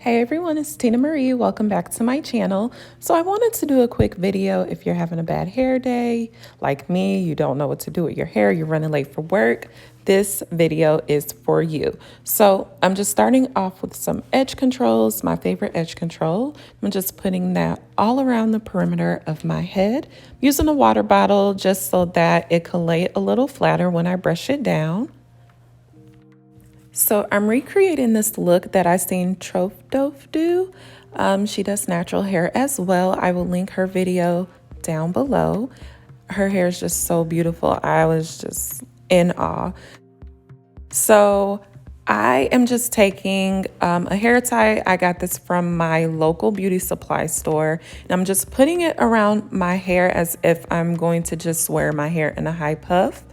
Hey everyone, it's Tina Marie. Welcome back to my channel. So I wanted to do a quick video if you're having a bad hair day, like me, you don't know what to do with your hair, you're running late for work. This video is for you. So I'm just starting off with some edge controls, my favorite edge control. I'm just putting that all around the perimeter of my head, using a water bottle just so that it can lay a little flatter when I brush it down. So I'm recreating this look that I seen Trof Dof do. She does natural hair as well. I will link her video down below. Her hair is just so beautiful. I was just in awe. So I am just taking a hair tie. I got this from my local beauty supply store. And I'm just putting it around my hair as if I'm going to just wear my hair in a high puff.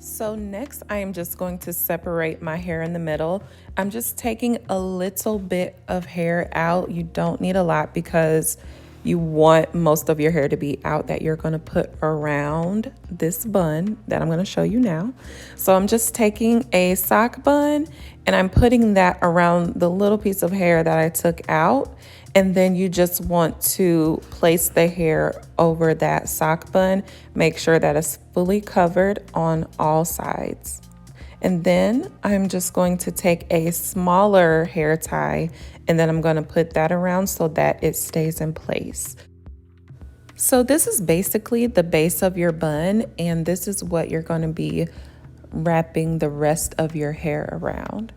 So next, I am just going to separate my hair in the middle. I'm just taking a little bit of hair out. You don't need a lot because you want most of your hair to be out that you're going to put around this bun that I'm going to show you now. So I'm just taking a sock bun and I'm putting that around the little piece of hair that I took out. And then you just want to place the hair over that sock bun. Make sure that it's fully covered on all sides. And then I'm just going to take a smaller hair tie and then I'm going to put that around so that it stays in place. So this is basically the base of your bun, and this is what you're going to be wrapping the rest of your hair around.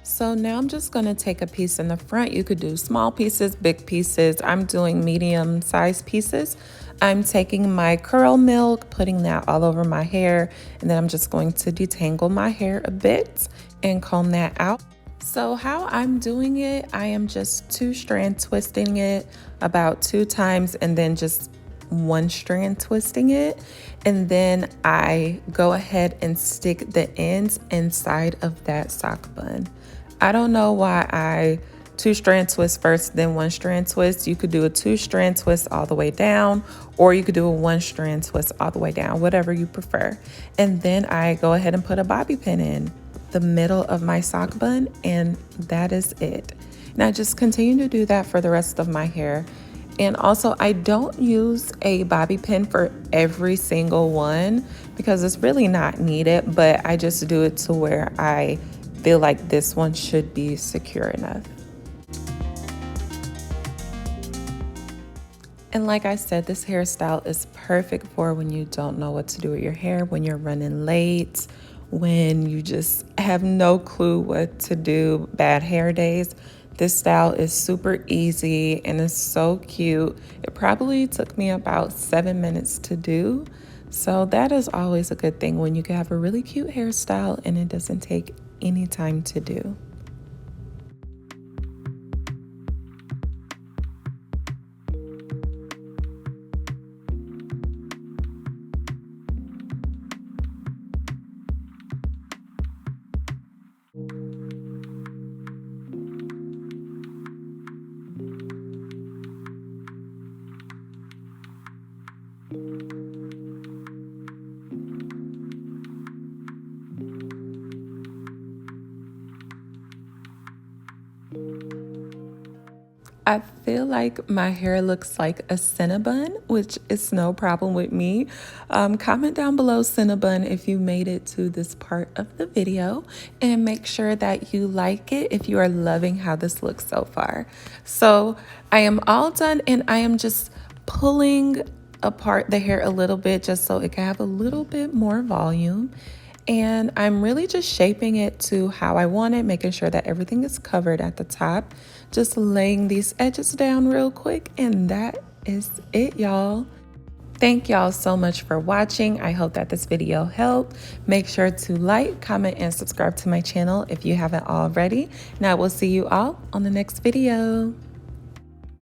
So now I'm just going to take a piece in the front. You could do small pieces, big pieces. I'm doing medium sized pieces. I'm taking my curl milk, putting that all over my hair, and then I'm just going to detangle my hair a bit and comb that out. So how I'm doing it, I am just 2-strand twisting it about 2 times and then just 1 strand twisting it, and then I go ahead and stick the ends inside of that sock bun. I don't know why I 2-strand twist first, then 1-strand twist. You could do a 2-strand twist all the way down, or you could do a 1-strand twist all the way down, whatever you prefer. And then I go ahead and put a bobby pin in the middle of my sock bun, and that is it. Now just continue to do that for the rest of my hair. And also, I don't use a bobby pin for every single one because it's really not needed, but I just do it to where I feel like this one should be secure enough. And like I said, this hairstyle is perfect for when you don't know what to do with your hair, when you're running late, when you just have no clue what to do, bad hair days. This style is super easy and it's so cute. It probably took me about 7 minutes to do. So that is always a good thing when you can have a really cute hairstyle and it doesn't take any time to do. I feel like my hair looks like a Cinnabon, which is no problem with me. Comment down below Cinnabon if you made it to this part of the video, and make sure that you like it if you are loving how this looks so far. So I am all done and I am just pulling apart the hair a little bit just so it can have a little bit more volume. And I'm really just shaping it to how I want it, making sure that everything is covered at the top. Just laying these edges down real quick, and that is it, y'all. Thank y'all so much for watching. I hope that this video helped. Make sure to like, comment, and subscribe to my channel if you haven't already. And I will see you all on the next video.